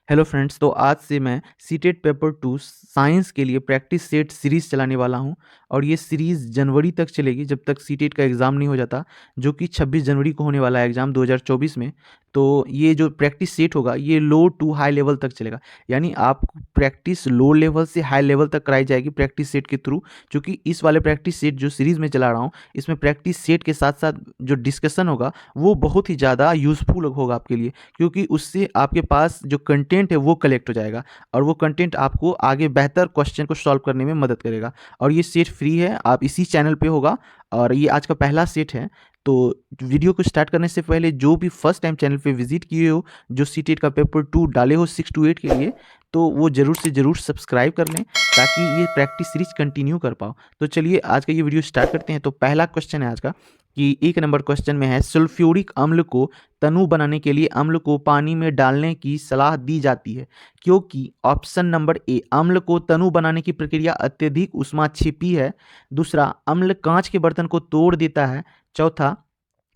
Hello friends, तो आज से मैं सीटेट पेपर 2 साइंस के लिए प्रैक्टिस सेट सीरीज़ चलाने वाला हूं और ये सीरीज़ जनवरी तक चलेगी जब तक सीटेट का एग्ज़ाम नहीं हो जाता, जो कि 26 जनवरी को होने वाला है एग्ज़ाम 2024 में। तो ये जो प्रैक्टिस सेट होगा ये लो टू हाई लेवल तक चलेगा, यानी आप प्रैक्टिस लो लेवल से हाई लेवल तक कराई जाएगी प्रैक्टिस सेट के थ्रू। क्योंकि इस वाले प्रैक्टिस सेट जो सीरीज़ में चला रहा हूँ, इसमें प्रैक्टिस सेट के साथ साथ जो डिस्कशन होगा वो बहुत ही ज़्यादा यूज़फुल होगा आपके लिए, क्योंकि उससे आपके पास जो कंटेंट है वो कलेक्ट हो जाएगा और वो कंटेंट आपको आगे बेहतर क्वेश्चन को सॉल्व करने में मदद करेगा। और ये सेट फ्री है, आप इसी चैनल पे होगा और ये आज का पहला सेट है। तो वीडियो को स्टार्ट करने से पहले जो भी फर्स्ट टाइम चैनल पे विजिट किए हो, जो सीटेट का पेपर 2 डाले हो 6 to 8 के लिए, तो वो ज़रूर से ज़रूर सब्सक्राइब कर लें ताकि ये प्रैक्टिस सीरीज कंटिन्यू कर पाओ। तो चलिए आज का ये वीडियो स्टार्ट करते हैं। तो पहला क्वेश्चन है आज का कि 1 नंबर क्वेश्चन में है, सल्फ्यूरिक अम्ल को तनु बनाने के लिए अम्ल को पानी में डालने की सलाह दी जाती है क्योंकि ऑप्शन नंबर ए, अम्ल को तनु बनाने की प्रक्रिया अत्यधिक ऊष्माक्षेपी है। दूसरा, अम्ल कांच के बर्तन को तोड़ देता है। चौथा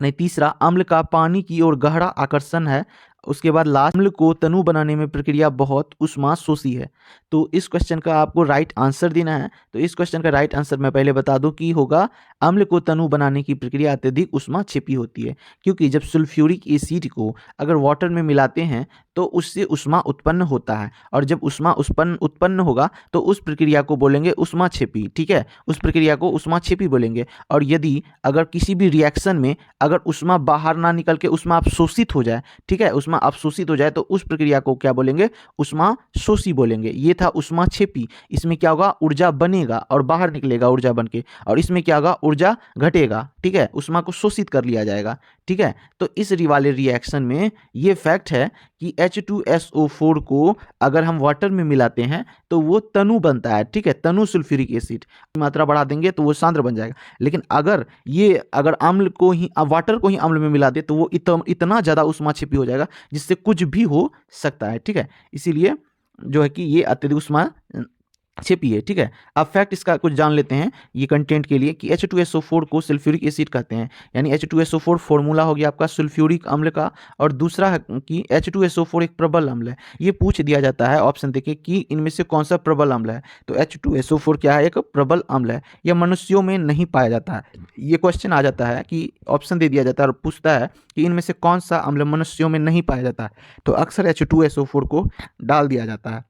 नहीं, तीसरा, अम्ल का पानी की ओर गहरा आकर्षण है। उसके बाद लास्ट, अम्ल को तनु बनाने में प्रक्रिया बहुत ऊष्मा शोषी है। तो इस क्वेश्चन का आपको राइट आंसर देना है। तो इस क्वेश्चन का राइट आंसर मैं पहले बता दूं कि होगा, अम्ल को तनु बनाने की प्रक्रिया अत्यधिक ऊष्मा क्षेपी होती है, क्योंकि जब सल्फ्यूरिक एसिड को अगर वाटर में मिलाते हैं तो उससे ऊष्मा उत्पन्न होता है और जब ऊष्मा उत्पन्न होगा तो उस प्रक्रिया को बोलेंगे ऊष्माक्षेपी। ठीक है, उस प्रक्रिया को ऊष्माक्षेपी बोलेंगे। और यदि अगर किसी भी रिएक्शन में अगर ऊष्मा बाहर ना निकल के ऊष्मा अवशोषित हो जाए, ठीक है, ऊष्मा अवशोषित हो जाए तो उस प्रक्रिया को क्या बोलेंगे? ऊष्मा शोषी बोलेंगे। ये था ऊष्माक्षेपी। इसमें क्या होगा? ऊर्जा बनेगा और बाहर निकलेगा ऊर्जा बन के, और इसमें क्या होगा? ऊर्जा घटेगा। ठीक है, ऊष्मा को शोषित कर लिया जाएगा। ठीक है, तो इस वाले रिएक्शन में ये फैक्ट है कि H2SO4 को अगर हम वाटर में मिलाते हैं तो वो तनु बनता है। ठीक है, तनु सल्फ्यूरिक एसिड, मात्रा बढ़ा देंगे तो वो सांद्र बन जाएगा। लेकिन अगर अम्ल को ही वाटर को ही अम्ल में मिला दे तो वो इतना ज़्यादा ऊष्माक्षेपी हो जाएगा जिससे कुछ भी हो सकता है। ठीक है, इसीलिए जो है कि ये अत्यधिक ऊष्मा क्षेपी है। ठीक है, अब फैक्ट इसका कुछ जान लेते हैं ये कंटेंट के लिए कि H2SO4 को सल्फ्यूरिक एसिड कहते हैं, यानी H2SO4 फॉर्मूला हो गया आपका सल्फ्यूरिक अम्ल का। और दूसरा है कि H2SO4 एक प्रबल अम्ल है। ये पूछ दिया जाता है, ऑप्शन देखिए कि इनमें से कौन सा प्रबल अम्ल है। तो H2SO4 क्या है? एक प्रबल अम्ल है। यह मनुष्यों में नहीं पाया जाता है। ये क्वेश्चन आ जाता है कि ऑप्शन दे दिया जाता है और पूछता है कि इनमें से कौन सा अम्ल मनुष्यों में नहीं पाया जाता है, तो अक्सर H2SO4 को डाल दिया जाता है।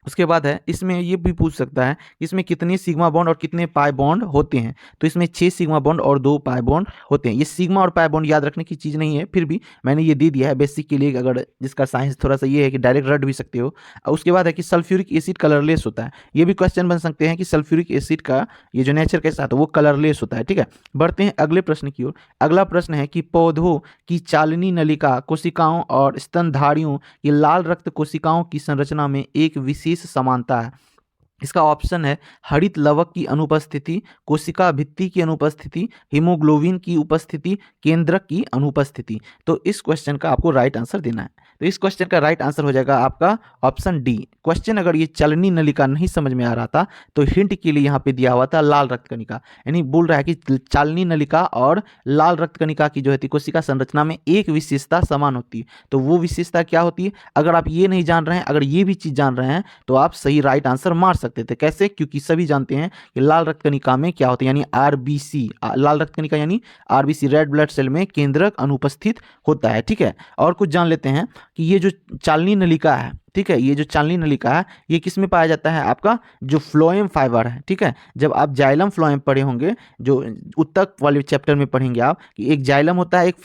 उसके बाद है, इसमें ये भी पूछ सकता है कि इसमें कितने सिग्मा बॉन्ड और कितने पाई बॉन्ड होते हैं। तो इसमें 6 सिग्मा बॉन्ड और 2 पाई बॉन्ड होते हैं। ये सिग्मा और पाई बॉन्ड याद रखने की चीज़ नहीं है, फिर भी मैंने ये दे दिया है बेसिक के लिए, अगर जिसका साइंस थोड़ा सा ये है कि डायरेक्ट रट भी सकते हो। उसके बाद है कि सल्फ्यूरिक एसिड कलरलेस होता है। ये भी क्वेश्चन बन सकते हैं कि सल्फ्यूरिक एसिड का ये जो नेचर कैसा है वो कलरलेस होता है। ठीक है, बढ़ते हैं अगले प्रश्न की ओर। अगला प्रश्न है कि पौधों की चालनी नलिका कोशिकाओं और स्तनधारियों की लाल रक्त कोशिकाओं की संरचना में एक विशेष समानता है। इसका ऑप्शन है हरित लवक की अनुपस्थिति, कोशिका भित्ति की अनुपस्थिति, हीमोग्लोबिन की उपस्थिति, केंद्रक की अनुपस्थिति। तो इस क्वेश्चन का आपको राइट आंसर देना है। तो इस क्वेश्चन का राइट आंसर हो जाएगा आपका ऑप्शन डी। क्वेश्चन अगर ये चलनी नलिका नहीं समझ में आ रहा था तो हिंट के लिए यहाँ पे दिया हुआ था लाल रक्त कणिका, यानी बोल रहा है कि चालनी नलिका और लाल रक्त कणिका की जो है कोशिका संरचना में एक विशेषता समान होती है। तो वो विशेषता क्या होती है? अगर आप ये नहीं जान रहे हैं, अगर ये भी चीज़ जान रहे हैं तो आप सही राइट आंसर मार सकते थे। कैसे? क्योंकि सभी जानते हैं कि लाल रक्त कणिका में क्या होता है, यानी आरबीसी, लाल रक्त कणिका यानी आरबीसी, रेड ब्लड सेल में केंद्रक अनुपस्थित होता है। ठीक है, और कुछ जान लेते हैं कि ये जो चालनी नलिका है, ठीक है, ये जो चालनी नलिका है ये किस में पाया जाता है? आपका जो फ्लोएम फाइबर है। ठीक है, जब आप जाइलम फ्लोएम पढ़े होंगे, जो उत्तक वाले चैप्टर में पढ़ेंगे आप, कि एक जाइलम होता है, एक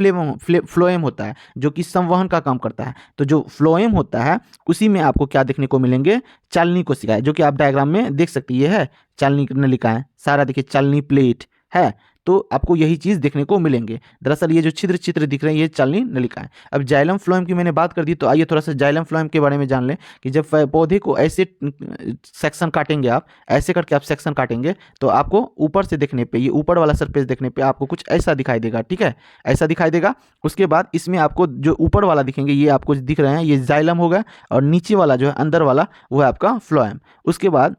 फ्लोएम होता है जो कि संवहन का काम करता है। तो जो फ्लोएम होता है उसी में आपको क्या देखने को मिलेंगे? चालनी कोशिकाएं, जो कि आप डायग्राम में देख सकते हैं। ये है चालनी नलिकाएं, सारा देखिए चालनी प्लेट है, तो आपको यही चीज़ देखने को मिलेंगे। दरअसल ये जो छिद्र चित्र दिख रहे हैं ये चालनी नलिकाएं। अब जाइलम फ्लोएम की मैंने बात कर दी, तो आइए थोड़ा सा जाइलम फ्लोएम के बारे में जान लें कि जब पौधे को ऐसे सेक्शन काटेंगे, आप ऐसे करके आप सेक्शन काटेंगे तो आपको ऊपर से देखने पे, ये ऊपर वाला सरफेस देखने पे आपको कुछ ऐसा दिखाई देगा। ठीक है, ऐसा दिखाई देगा। उसके बाद इसमें आपको जो ऊपर वाला दिखेंगे ये आपको दिख रहे हैं, ये जाइलम होगा, और नीचे वाला जो है अंदर वाला वो है आपका फ्लोएम। उसके बाद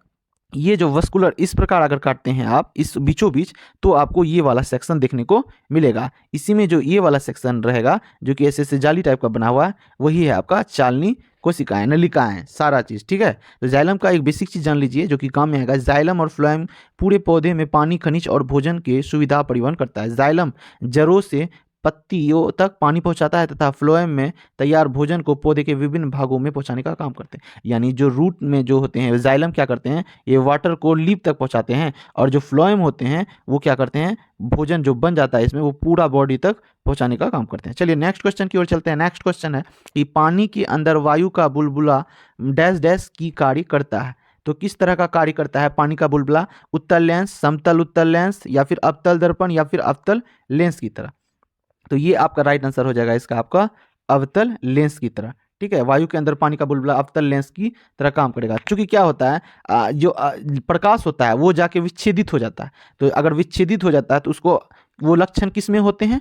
ये जो वस्कुलर इस प्रकार अगर काटते हैं आप इस बीचों बीच, तो आपको ये वाला सेक्शन देखने को मिलेगा। इसी में जो ये वाला सेक्शन रहेगा जो कि ऐसे जाली टाइप का बना हुआ है, वही है आपका चालनी कोशिकाएं, नलिकाएं, सारा चीज़। ठीक है, तो जाइलम का एक बेसिक चीज़ जान लीजिए जो कि काम में आएगा। जाइलम और फ्लोएम पूरे पौधे में पानी, खनिज और भोजन के सुविधा परिवहन करता है। जाइलम जड़ों से पत्तियों तक पानी पहुंचाता है तथा फ्लोएम में तैयार भोजन को पौधे के विभिन्न भागों में पहुंचाने का काम करते हैं। यानी जो रूट में जो होते हैं जाइलम क्या करते हैं, ये वाटर को लीफ तक पहुंचाते हैं, और जो फ्लोएम होते हैं वो क्या करते हैं, भोजन जो बन जाता है इसमें वो पूरा बॉडी तक पहुंचाने का काम करते हैं। चलिए नेक्स्ट क्वेश्चन की ओर चलते हैं। नेक्स्ट क्वेश्चन है कि पानी के अंदर वायु का बुलबुला डैश डैश की कार्य करता है। तो किस तरह का कार्य करता है पानी का बुलबुला? उत्तल लेंस, समतल उत्तल लेंस, या फिर अवतल दर्पण, या फिर अवतल लेंस की तरह। तो ये आपका राइट आंसर हो जाएगा इसका आपका अवतल लेंस की तरह। ठीक है, वायु के अंदर पानी का बुलबुला अवतल लेंस की तरह काम करेगा। क्योंकि क्या होता है, जो प्रकाश होता है वो जाके विच्छेदित हो जाता है। तो अगर विच्छेदित हो जाता है तो उसको, वो लक्षण किस में होते हैं,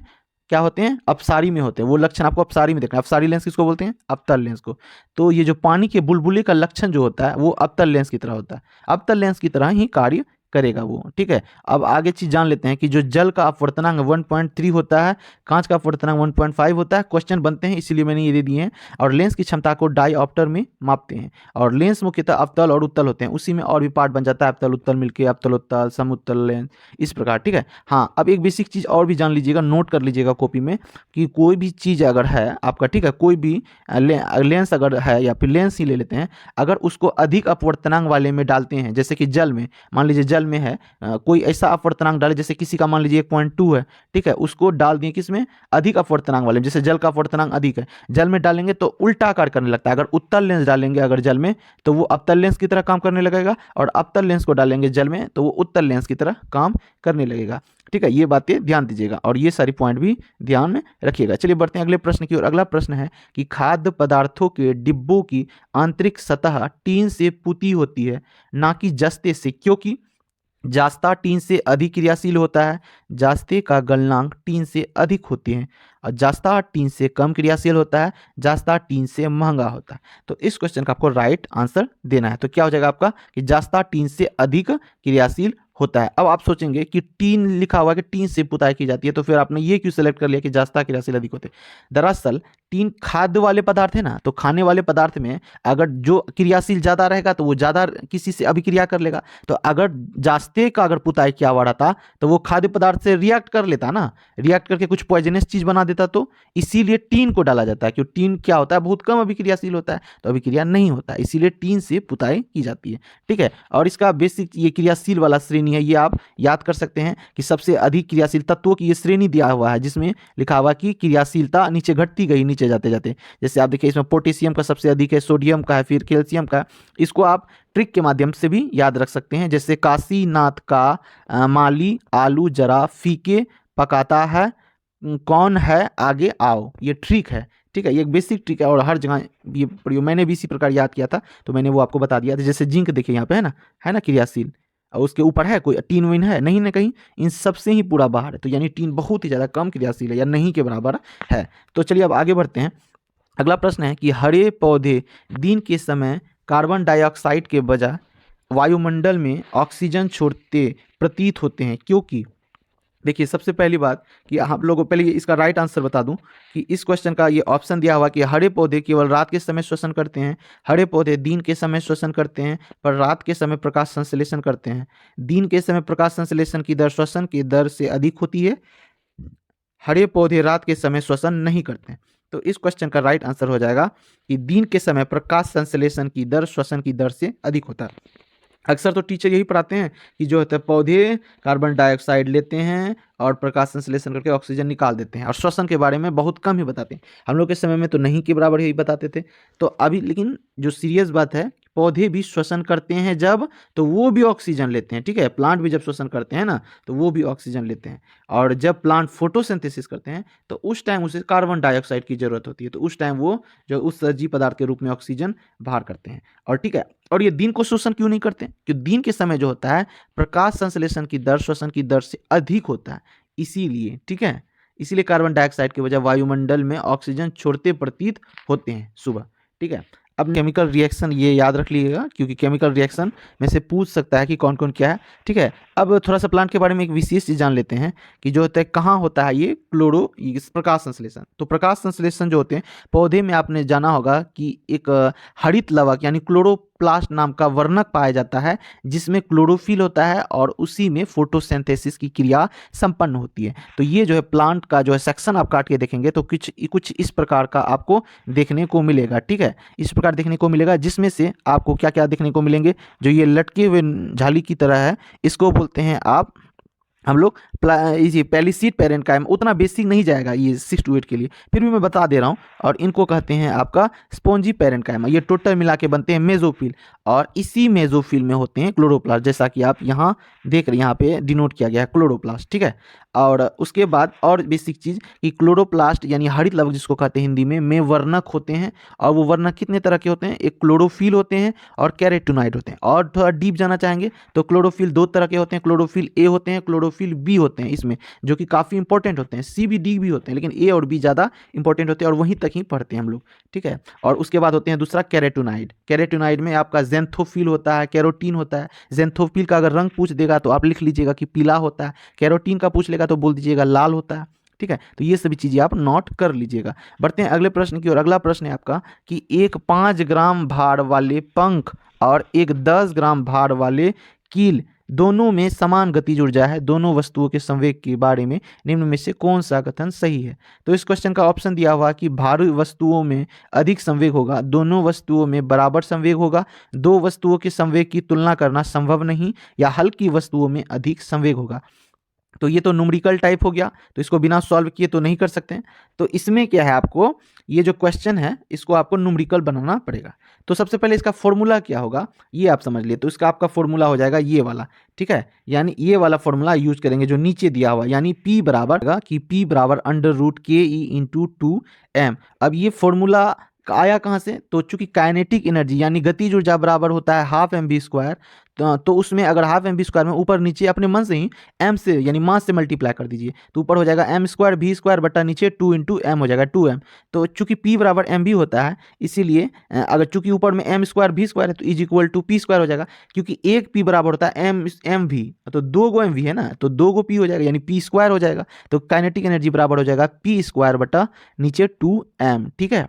क्या होते हैं, अपसारी में होते हैं। वो लक्षण आपको अपसारी में देखना है। अपसारी लेंस किसको बोलते हैं? अवतल लेंस को। तो ये जो पानी के बुलबुले का लक्षण जो होता है वो अवतल लेंस की तरह होता है, अवतल लेंस की तरह ही कार्य करेगा वो। ठीक है, अब आगे चीज जान लेते हैं कि जो जल का अपवर्तनांक 1.3 होता है, कांच का अपवर्तनांक 1.5 होता है। क्वेश्चन बनते हैं इसीलिए मैंने ये दे दिए हैं। और लेंस की क्षमता को डायऑप्टर में मापते हैं। और लेंस मुख्यतः अवतल और उत्तल होते हैं, उसी में और भी पार्ट बन जाता है, अवतल उत्तल मिलके अवतल उत्तल, समुत्तल लेंस, इस प्रकार। ठीक है, हाँ, अब एक बेसिक चीज और भी जान लीजिएगा, नोट कर लीजिएगा कॉपी में, कि कोई भी चीज अगर है आपका, ठीक है, कोई भी लेंस अगर है, या फिर लेंस ही ले लेते हैं, अगर उसको अधिक अपवर्तनांक वाले में डालते हैं, जैसे कि जल में, मान लीजिए जल में है, कोई ऐसा अपवर्तनांक डाले, जैसे किसी का मान लीजिए 1.2 है, ठीक है, उसको डाल दिए किसमें, अधिक अपवर्तनांक वाले में, जैसे जल का अपवर्तनांक अधिक है, जल में डालेंगे तो उल्टा कार्य करने लगता है। अगर उत्तल लेंस डालेंगे अगर जल में, तो वो अवतल लेंस की तरह काम करने लगेगा, और अवतल लेंस को डालेंगे जल में तो वो उत्तल लेंस की तरह काम करने लगेगा। ठीक है, ये बातें ध्यान दीजिएगा और ये सारी पॉइंट भी ध्यान में रखिएगा। चलिए बढ़ते हैं अगले प्रश्न की ओर। अगला प्रश्न है कि खाद्य पदार्थों के डिब्बों की आंतरिक सतह टीन से पुती होती है, ना कि जस्ते से, क्योंकि जास्ता टीन से अधिक क्रियाशील होता है, जास्ते का गलनांक टीन से अधिक होते हैं, और जास्ता टीन से कम क्रियाशील होता है, जास्ता टीन से महंगा होता है। तो इस क्वेश्चन का आपको राइट आंसर देना है। तो क्या हो जाएगा आपका कि जास्ता टीन से अधिक क्रियाशील होता है। अब आप सोचेंगे कि टीन लिखा हुआ है कि टीन से पुताई की जाती है, तो फिर आपने ये क्यों सेलेक्ट कर लिया कि जास्ता क्रियाशील अधिक होते? दरअसल टीन खाद्य वाले पदार्थ है ना, तो खाने वाले पदार्थ में अगर जो क्रियाशील ज़्यादा रहेगा तो वो ज़्यादा किसी से अभिक्रिया कर लेगा। तो अगर जास्ते का अगर पुताई किया हुआ रहता तो वो खाद्य पदार्थ से रिएक्ट कर लेता ना, रिएक्ट करके कुछ पॉइजनस चीज़ बना देता। तो इसीलिए टीन को डाला जाता है, क्योंकि टीन क्या होता है, बहुत कम अभिक्रियाशील होता है, तो अभिक्रिया नहीं होता, इसीलिए टीन से पुताई की जाती है। ठीक है, और इसका बेसिक ये क्रियाशील वाला श्रेणी है, ये आप याद कर सकते हैं कि सबसे अधिक क्रियाशील तत्वों की ये श्रेणी दिया हुआ है, जिसमें लिखा हुआ कि क्रियाशीलता नीचे घटती गई, नीचे जाते जाते। जैसे आप देखिए इसमें पोटेशियम का सबसे अधिक है, सोडियम का है, फिर कैल्शियम का। इसको आप ट्रिक के माध्यम से भी याद रख सकते हैं, जैसे काशीनाथ का माली आलू जरा फीके पकाता है, कौन है आगे आओ, ये ट्रिक है। ठीक है, ये एक बेसिक ट्रिक है और हर जगह ये प्रयोग मैंने भी इसी प्रकार याद किया था, तो मैंने वो आपको बता दिया था। जैसे जिंक देखिए यहाँ पे है ना क्रियाशील, और उसके ऊपर है कोई टीन विन है नहीं ना, कहीं इन सबसे ही पूरा बाहर है, तो यानी टीन बहुत ही ज़्यादा कम क्रियाशील है या नहीं के बराबर है। तो चलिए अब आगे बढ़ते हैं। अगला प्रश्न है कि हरे पौधे दिन के समय कार्बन डाइऑक्साइड के बजाय वायुमंडल में ऑक्सीजन छोड़ते प्रतीत होते हैं, क्योंकि देखिए सबसे पहली बात कि आप लोगों को पहले इसका राइट आंसर बता दूं कि इस क्वेश्चन का ये ऑप्शन दिया हुआ कि हरे पौधे केवल रात के समय श्वसन करते हैं, हरे पौधे दिन के समय श्वसन करते हैं पर रात के समय प्रकाश संश्लेषण करते हैं, दिन के समय प्रकाश संश्लेषण की दर श्वसन की दर से अधिक होती है, हरे पौधे रात के समय श्वसन नहीं करते हैं। तो इस क्वेश्चन का राइट आंसर हो जाएगा कि दिन के समय प्रकाश संश्लेषण की दर श्वसन की दर से अधिक होता है। अक्सर तो टीचर यही पढ़ाते हैं कि जो होता है पौधे कार्बन डाइऑक्साइड लेते हैं और प्रकाश संश्लेषण करके ऑक्सीजन निकाल देते हैं, और श्वसन के बारे में बहुत कम ही बताते हैं। हम लोग के समय में तो नहीं के बराबर यही बताते थे। तो अभी लेकिन जो सीरियस बात है, पौधे भी श्वसन करते हैं जब, तो वो भी ऑक्सीजन लेते हैं। ठीक है, प्लांट भी जब श्वसन करते हैं ना, तो वो भी ऑक्सीजन लेते हैं, और जब प्लांट फोटोसिंथेसिस करते हैं तो उस टाइम उसे कार्बन डाइऑक्साइड की जरूरत होती है, तो उस टाइम वो जो उत्सर्जी पदार्थ के रूप में ऑक्सीजन बाहर करते हैं। और ठीक है, और ये दिन को श्वसन क्यों नहीं करते? क्योंकि दिन के समय जो होता है प्रकाश संश्लेषण की दर श्वसन की दर से अधिक होता है, इसीलिए। ठीक है, इसीलिए कार्बन डाइऑक्साइड के बजाय वायुमंडल में ऑक्सीजन छोड़ते प्रतीत होते हैं सुबह। ठीक है, अब केमिकल रिएक्शन ये याद रख लीजिएगा, क्योंकि केमिकल रिएक्शन में से पूछ सकता है कि कौन कौन क्या है, ठीक है। अब थोड़ा सा प्लांट के बारे में एक विशेष चीज़ जान लेते हैं कि जो होता है कहाँ होता है ये प्रकाश संश्लेषण। तो प्रकाश संश्लेषण जो होते हैं पौधे में, आपने जाना होगा कि एक हरित लवक यानी क्लोरोप्लास्ट नाम का वर्णक पाया जाता है, जिसमें क्लोरोफिल होता है और उसी में फोटोसिंथेसिस की क्रिया संपन्न होती है। तो ये जो है प्लांट का जो है सेक्शन आप काट के देखेंगे तो कुछ कुछ इस प्रकार का आपको देखने को मिलेगा, ठीक है। इस प्रकार देखने को मिलेगा, जिसमें से आपको क्या क्या देखने को मिलेंगे, जो ये लटके हुए झाली की तरह है, इसको बोलते हैं हम लोग ये पैलिसीड पेरेन्काइम। उतना बेसिक नहीं जाएगा ये 6 to 8 के लिए, फिर भी मैं बता दे रहा हूँ। और इनको कहते हैं आपका स्पॉन्जी पेरेन्काइम। ये टोटल मिला के बनते हैं मेजोफिल, और इसी मेजोफिल में होते हैं क्लोरोप्लास्ट, जैसा कि आप यहाँ देख रहे हैं, यहाँ पे डिनोट किया गया है क्लोरोप्लास्ट, ठीक है। और उसके बाद और बेसिक चीज़ कि क्लोरोप्लास्ट यानी हरित लवक जिसको कहते हैं हिंदी में वर्णक होते हैं। और वो वर्णक कितने तरह के होते हैं, एक क्लोरोफिल होते हैं और कैरोटीनॉइड होते हैं। और थोड़ा डीप जाना चाहेंगे तो क्लोरोफिल 2 तरह के होते हैं, क्लोरोफिल ए होते हैं, क्लोरोफिल बी होते हैं इसमें, जो कि काफ़ी इंपॉर्टेंट होते हैं। सी भी डी भी होते हैं, लेकिन ए और बी ज़्यादा इंपॉर्टेंट होते हैं और वहीं तक ही पढ़ते हैं हम लोग, ठीक है। और उसके बाद होते हैं दूसरा कैरोटीनॉइड। कैरोटीनॉइड में आपका ज़ैंथोफिल होता है, कैरोटीन होता है। ज़ैंथोफिल का अगर रंग पूछ देगा तो आप लिख लीजिएगा कि पीला होता है, कैरोटीन का पूछ लेगा तो बोल दीजिएगा लाल होता है, ठीक है। तो ये सभी चीज़ें आप नोट कर लीजिएगा। बढ़ते हैं अगले प्रश्न की ओर। अगला प्रश्न है आपका कि एक 5 ग्राम भार वाले पंख और एक 10 ग्राम भार वाले कील, दोनों में समान गतिज ऊर्जा है, दोनों वस्तुओं के संवेग के बारे में निम्न में से कौन सा कथन सही है। तो इस क्वेश्चन का ऑप्शन दिया हुआ कि भारी वस्तुओं में अधिक संवेग होगा, दोनों वस्तुओं में बराबर संवेग होगा, दो वस्तुओं के संवेग की तुलना करना संभव नहीं, या हल्की वस्तुओं में अधिक संवेग होगा। तो ये तो न्यूमेरिकल टाइप हो गया, तो इसको बिना सॉल्व किए तो नहीं कर सकते हैं। तो इसमें क्या है, आपको ये जो क्वेश्चन है इसको आपको न्यूमेरिकल बनाना पड़ेगा। तो सबसे पहले इसका फॉर्मूला क्या होगा ये आप समझ लिए। तो इसका आपका फॉर्मूला हो जाएगा ये वाला, ठीक है। यानी ये वाला फॉर्मूला यूज करेंगे जो नीचे दिया हुआ, यानी P बराबर कि P बराबर √KE इंटू 2m। अब ये फॉर्मूला आया कहाँ से, तो चूंकि काइनेटिक एनर्जी यानी गतिज ऊर्जा बराबर होता है हाफ mv², तो उसमें अगर हाफ mv² में ऊपर नीचे अपने मन से ही m से यानी मास से मल्टीप्लाई कर दीजिए, तो ऊपर हो जाएगा m² v² बटा नीचे 2 इंटू m हो जाएगा 2m। तो चूंकि p बराबर mv होता है, इसीलिए अगर चूंकि ऊपर में m² v² है तो इज इक्वल टू p² हो जाएगा, क्योंकि एक p बराबर होता है mv, तो 2 गो mv है ना, तो 2 गो p हो जाएगा यानी p² हो जाएगा। तो काइनेटिक एनर्जी बराबर हो जाएगा p² बटा नीचे 2m, ठीक है।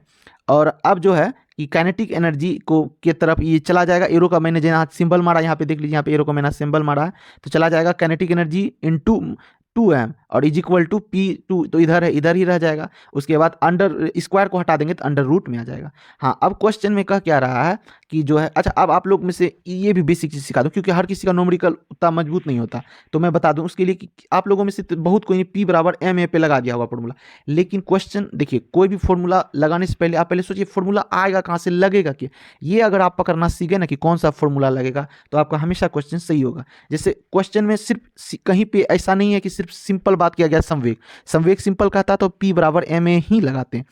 और अब जो है कि काइनेटिक एनर्जी को के तरफ ये चला जाएगा, एरो का मैंने यहाँ सिंबल मारा, यहाँ पे देख लीजिए, यहाँ पे एरो का मैंने सिंबल मारा है, तो चला जाएगा काइनेटिक एनर्जी इंटू 2m और इज इक्वल टू p2, तो इधर है इधर ही रह जाएगा। उसके बाद अंडर स्क्वायर को हटा देंगे तो अंडर रूट में आ जाएगा। हाँ, अब क्वेश्चन में कह क्या रहा है कि जो है, अच्छा अब आप लोग में से ये भी बेसिक चीज़ सिखा दूँ, क्योंकि हर किसी का न्यूमेरिकल उतना मजबूत नहीं होता, तो मैं बता दूं उसके लिए कि आप लोगों में से बहुत कोई p बराबर ma पे लगा दिया हुआ फॉर्मूला। लेकिन क्वेश्चन देखिए, कोई भी फॉर्मूला लगाने से पहले आप पहले सोचिए फॉर्मूला आएगा कहाँ से, लगेगा कि ये अगर आप पकड़ना सीखे ना कि कौन सा फॉर्मूला लगेगा, तो आपका हमेशा क्वेश्चन सही होगा। जैसे क्वेश्चन में सिर्फ कहीं पे ऐसा नहीं है कि सिर्फ सिंपल बात किया गया संवेग सिंपल कहता तो p बराबर ma ही लगाते हैं,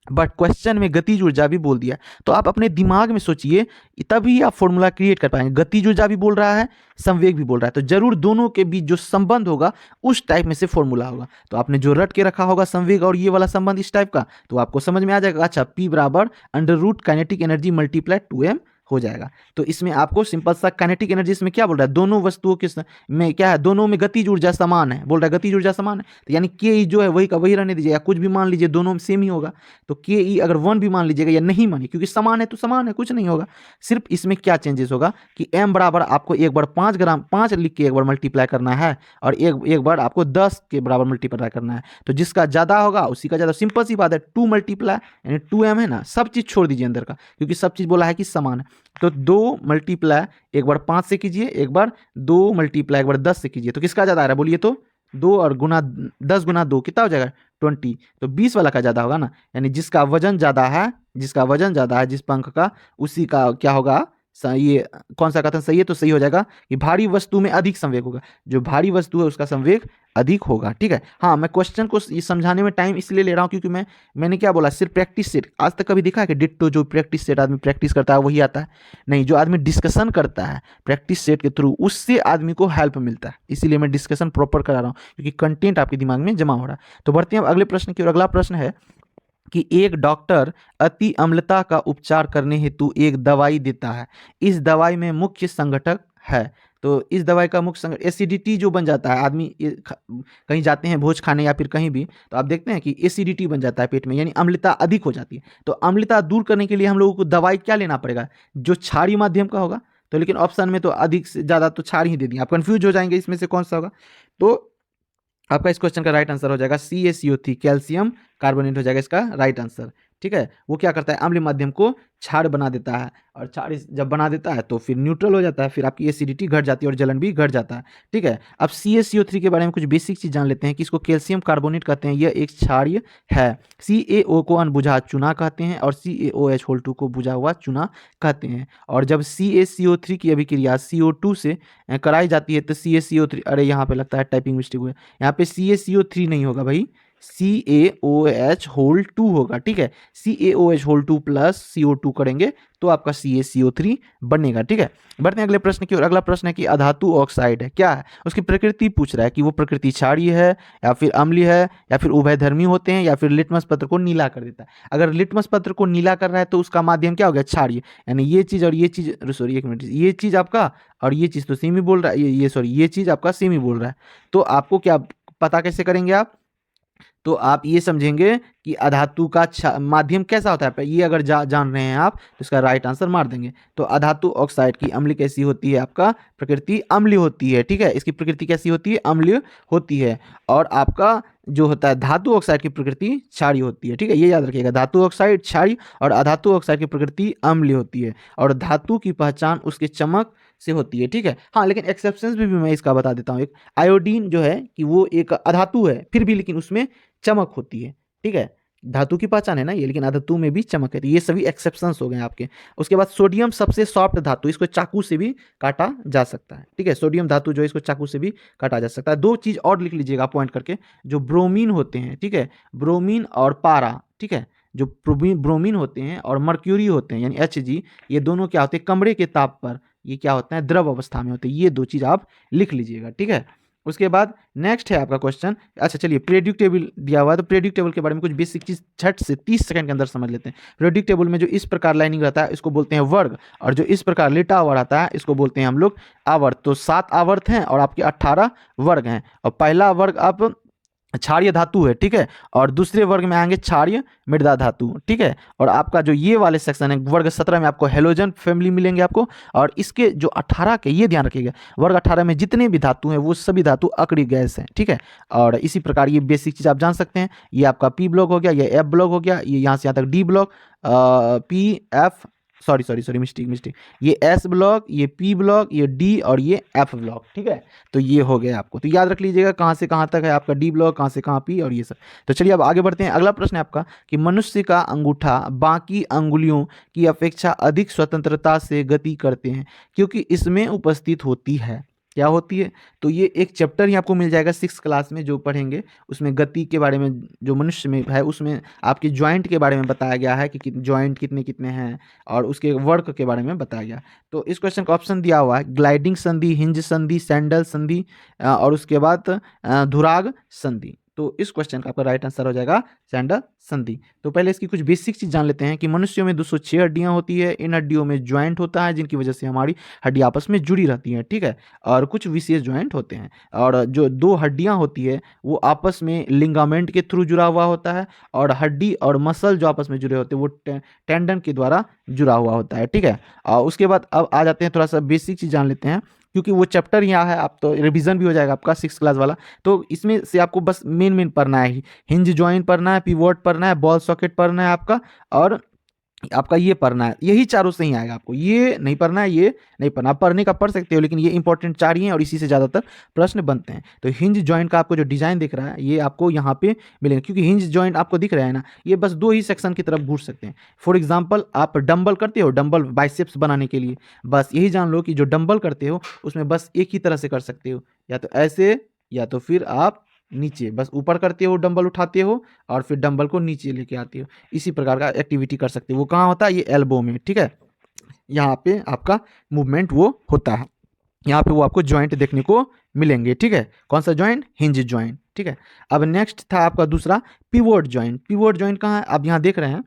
बट क्वेश्चन में गतिज ऊर्जा भी बोल दिया, तो आप अपने दिमाग में सोचिए, तभी आप फॉर्मूला क्रिएट कर पाएंगे। गतिज ऊर्जा भी बोल रहा है, संवेग भी बोल रहा है, तो जरूर दोनों के बीच जो संबंध होगा उस टाइप में से फॉर्मूला होगा। तो आपने जो रट के रखा होगा संवेग और ये वाला संबंध इस टाइप का, तो आपको समझ में आ जाएगा, अच्छा p बराबर under root kinetic energy multiply 2m हो जाएगा। तो इसमें आपको सिंपल सा काइनेटिक एनर्जी इसमें क्या बोल रहा है, दोनों वस्तुओं के में क्या है, दोनों में गतिज ऊर्जा समान है, बोल रहा है गतिज ऊर्जा समान है, तो यानी के जो है वही का वही रहने दीजिए, या कुछ भी मान लीजिए, दोनों में सेम ही होगा। तो के अगर 1 भी मान लीजिएगा या नहीं मानिए, क्योंकि समान है तो समान है, कुछ नहीं होगा। सिर्फ इसमें क्या चेंजेस होगा कि m बराबर आपको एक बार 5 ग्राम 5 लिख के एक बार मल्टीप्लाई करना है, और एक बार आपको 10 के बराबर मल्टीप्लाई करना है। तो जिसका ज़्यादा होगा उसी का ज़्यादा, सिंपल सी बात है, 2 मल्टीप्लाई यानी 2m है ना, सब चीज़ छोड़ दीजिए अंदर का, क्योंकि सब चीज़ बोला है कि समान है। तो 2 मल्टीप्लाई एक बार 5 से कीजिए, एक बार 2 मल्टीप्लाई एक बार 10 से कीजिए, तो किसका ज़्यादा आ रहा है बोलिए, तो 2 और गुना 10 गुना 2 कितना हो जाएगा 20, तो 20 वाला का ज़्यादा होगा ना, यानी जिसका वजन ज़्यादा है, जिस पंख का, उसी का क्या होगा, ये कौन सा कथन सही है, तो सही हो जाएगा कि भारी वस्तु में अधिक संवेग होगा, जो भारी वस्तु है उसका संवेग अधिक होगा, ठीक है। हाँ, मैं क्वेश्चन को ये समझाने में टाइम इसलिए ले रहा हूँ क्योंकि मैंने क्या बोला, सिर्फ प्रैक्टिस सेट, आज तक कभी देखा है कि डिट्टो जो प्रैक्टिस सेट आदमी प्रैक्टिस करता है वही आता है, नहीं, जो आदमी डिस्कशन करता है प्रैक्टिस सेट के थ्रू, उससे आदमी को हेल्प मिलता है, इसीलिए मैं डिस्कशन प्रॉपर करा रहा हूँ, क्योंकि कंटेंट आपके दिमाग में जमा हो रहा है। तो बढ़ते हैं अब अगले प्रश्न की ओर। अगला प्रश्न है कि एक डॉक्टर अति अम्लता का उपचार करने हेतु एक दवाई देता है। इस दवाई में मुख्य संघटक है। तो इस दवाई का मुख्य संघटक एसिडिटी जो बन जाता है, आदमी कहीं जाते हैं भोज खाने या फिर कहीं भी, तो आप देखते हैं कि एसिडिटी बन जाता है पेट में, यानी अम्लता अधिक हो जाती है। तो अम्लता दूर करने के लिए हम लोगों को दवाई क्या लेना पड़ेगा, जो क्षारीय माध्यम का होगा। तो लेकिन ऑप्शन में तो अधिक से ज़्यादा तो क्षार ही दे दिए, आप कंफ्यूज हो जाएंगे इसमें से कौन सा होगा। तो आपका इस क्वेश्चन का राइट आंसर हो जाएगा CaCO3, कैल्शियम कार्बोनेट हो जाएगा इसका राइट आंसर। ठीक है, वो क्या करता है, अम्लीय माध्यम को क्षार बना देता है, और क्षार जब बना देता है तो फिर न्यूट्रल हो जाता है, फिर आपकी एसिडिटी घट जाती है और जलन भी घट जाता है। ठीक है, अब CaCO3 के बारे में कुछ बेसिक चीज जान लेते हैं कि इसको कैल्शियम कार्बोनेट कहते हैं, यह एक क्षारीय है। CaO को अनबुझा चूना कहते हैं और CaOH2 को बुझा हुआ चूना कहते हैं। और जब CaCO3 की अभिक्रिया CO2 से कराई जाती है तो CaCO3, अरे यहाँ पे लगता है टाइपिंग मिस्टेक हुआ है, यहाँ पे CaCO3 नहीं होगा भाई, CaOH2 होगा। ठीक है, CaOH2 प्लस CO2 करेंगे तो आपका CaCO3 बनेगा। ठीक है, बढ़ते हैं अगले प्रश्न की ओर। अगला प्रश्न है कि अधातु ऑक्साइड है क्या है, उसकी प्रकृति पूछ रहा है कि वो प्रकृति क्षारीय है या फिर अम्लीय है या फिर उभयधर्मी होते हैं या फिर लिटमस पत्र को नीला कर देता है। अगर लिटमस पत्र को नीला कर रहा है तो उसका माध्यम क्या हो गया, क्षारीय, यानी ये चीज और ये चीज, सॉरी एक मिनट, ये चीज आपका और ये चीज तो सेमी बोल रहा है, ये सॉरी ये चीज आपका सेमी बोल रहा है। तो आपको क्या पता कैसे करेंगे आप, तो आप ये समझेंगे कि अधातु का माध्यम कैसा होता है, ये अगर जान रहे हैं आप तो इसका राइट आंसर मार देंगे। तो अधातु ऑक्साइड की अम्ल कैसी होती है, आपका प्रकृति अम्लीय होती है। ठीक है, इसकी प्रकृति कैसी होती है, अम्लीय होती है। और आपका जो होता है धातु ऑक्साइड की प्रकृति क्षारीय होती है। ठीक है, ये याद रखिएगा, धातु ऑक्साइड क्षारीय और अधातु ऑक्साइड की प्रकृति अम्लीय होती है। और धातु की पहचान उसके चमक से होती है। ठीक है, हाँ लेकिन एक्सेप्शंस भी मैं इसका बता देता हूँ। एक आयोडीन जो है कि वो एक अधातु है फिर भी लेकिन उसमें चमक होती है। ठीक है, धातु की पहचान है ना ये, लेकिन अधातु में भी चमक है। तो ये सभी एक्सेप्शंस हो गए आपके। उसके बाद सोडियम सबसे सॉफ्ट धातु, इसको चाकू से भी काटा जा सकता है। ठीक है, सोडियम धातु जो है इसको चाकू से भी काटा जा सकता है। दो चीज और लिख लीजिएगा पॉइंट करके, जो ब्रोमीन होते हैं, ठीक है, ब्रोमीन और पारा, ठीक है, जो ब्रोमीन होते हैं और मर्क्यूरी होते हैं यानी Hg, ये दोनों क्या होते हैं, कमरे के ताप पर ये क्या होता है, द्रव अवस्था में होते हैं। ये दो चीज आप लिख लीजिएगा। ठीक है, उसके बाद नेक्स्ट है आपका क्वेश्चन। अच्छा चलिए, पीरियोडिक टेबल दिया हुआ है तो पीरियोडिक टेबल के बारे में कुछ बेसिक चीज झट से 30 सेकंड के अंदर समझ लेते हैं। पीरियोडिक टेबल में जो इस प्रकार लाइनिंग रहता है इसको बोलते हैं वर्ग, और जो इस प्रकार लेटा हुआ रहता है इसको बोलते हैं हम लोग आवर्त। तो 7 आवर्त हैं और आपके 18 वर्ग हैं। और पहला वर्ग आप क्षारीय धातु है। ठीक है, और दूसरे वर्ग में आएंगे क्षारीय मृदा धातु। ठीक है, और आपका जो ये वाले सेक्शन है वर्ग 17 में आपको हेलोजन फैमिली मिलेंगे आपको। और इसके जो 18 के, ये ध्यान रखिएगा, वर्ग 18 में जितने भी धातु हैं वो सभी धातु अक्रिय गैस हैं। ठीक है, और इसी प्रकार ये बेसिक चीज आप जान सकते हैं। ये आपका P ब्लॉक हो गया, ये F ब्लॉक हो गया, ये यहाँ से यहाँ तक D block, P F, sorry mistake, ये S ब्लॉक, ये P ब्लॉक, ये D और ये F ब्लॉक। ठीक है, तो ये हो गया आपको, तो याद रख लीजिएगा कहाँ से कहाँ तक है आपका D ब्लॉक, कहाँ से कहाँ P और ये सब। तो चलिए अब आगे बढ़ते हैं। अगला प्रश्न है आपका कि मनुष्य का अंगूठा बाकी अंगुलियों की अपेक्षा अधिक स्वतंत्रता से गति करते हैं क्योंकि इसमें उपस्थित होती है, क्या होती है, तो ये एक चैप्टर ही आपको मिल जाएगा 6th क्लास में जो पढ़ेंगे, उसमें गति के बारे में जो मनुष्य में है उसमें आपके जॉइंट के बारे में बताया गया है कि जॉइंट कितने कितने हैं और उसके वर्क के बारे में बताया गया। तो इस क्वेश्चन का ऑप्शन दिया हुआ है ग्लाइडिंग संधि, हिंज संधि, सैंडल संधि और उसके बाद धुराग संधि। तो इस क्वेश्चन का आपका राइट आंसर हो जाएगा सैंडल संधि। तो पहले इसकी कुछ बेसिक चीज जान लेते हैं कि मनुष्यों में 206 हड्डियां होती है। इन हड्डियों में ज्वाइंट होता है जिनकी वजह से हमारी हड्डी आपस में जुड़ी रहती हैं। ठीक है, और कुछ विशेष ज्वाइंट होते हैं, और जो 2 हड्डियां होती है वो आपस में लिगामेंट के थ्रू जुड़ा हुआ होता है, और हड्डी और मसल जो आपस में जुड़े होते हैं वो टेंडन के द्वारा जुड़ा हुआ होता है। ठीक है, और उसके बाद अब आ जाते हैं, थोड़ा सा बेसिक चीज जान लेते हैं क्योंकि वो चैप्टर यहाँ है, आप तो रिवीजन भी हो जाएगा आपका 6th क्लास वाला। तो इसमें से आपको बस मेन पढ़ना है, हिंज जॉइंट पढ़ना है, पिवोट पढ़ना है, बॉल सॉकेट पढ़ना है आपका, और आपका ये पढ़ना है। यही चारों से ही आएगा आपको, ये नहीं पढ़ना है, ये नहीं पढ़ना। आप पढ़ने का पढ़ सकते हो लेकिन ये इंपॉर्टेंट 4 ही हैं और इसी से ज़्यादातर प्रश्न बनते हैं। तो हिंज जॉइंट का आपको जो डिजाइन दिख रहा है ये आपको यहाँ पे मिलेगा, क्योंकि हिंज जॉइंट आपको दिख रहा है ना, ये बस 2 ही सेक्शन की तरफ घूर सकते हैं। फॉर एग्जाम्पल आप डंबल करते हो, डंबल बाइसेप्स बनाने के लिए, बस यही जान लो कि जो डंबल करते हो उसमें बस एक ही तरह से कर सकते हो, या तो ऐसे या तो फिर आप नीचे, बस ऊपर करते हो, डंबल उठाते हो और फिर डंबल को नीचे लेके आते हो। इसी प्रकार का एक्टिविटी कर सकते हो। वो कहाँ होता है, ये एल्बो में। ठीक है, यहाँ पे आपका मूवमेंट वो होता है। यहाँ पे वो आपको जॉइंट देखने को मिलेंगे। ठीक है, कौन सा जॉइंट? Hinge joint. ठीक है, अब नेक्स्ट था आपका दूसरा पिवोट जॉइंट। पिवोट जॉइंट कहाँ है? आप यहाँ देख रहे हैं,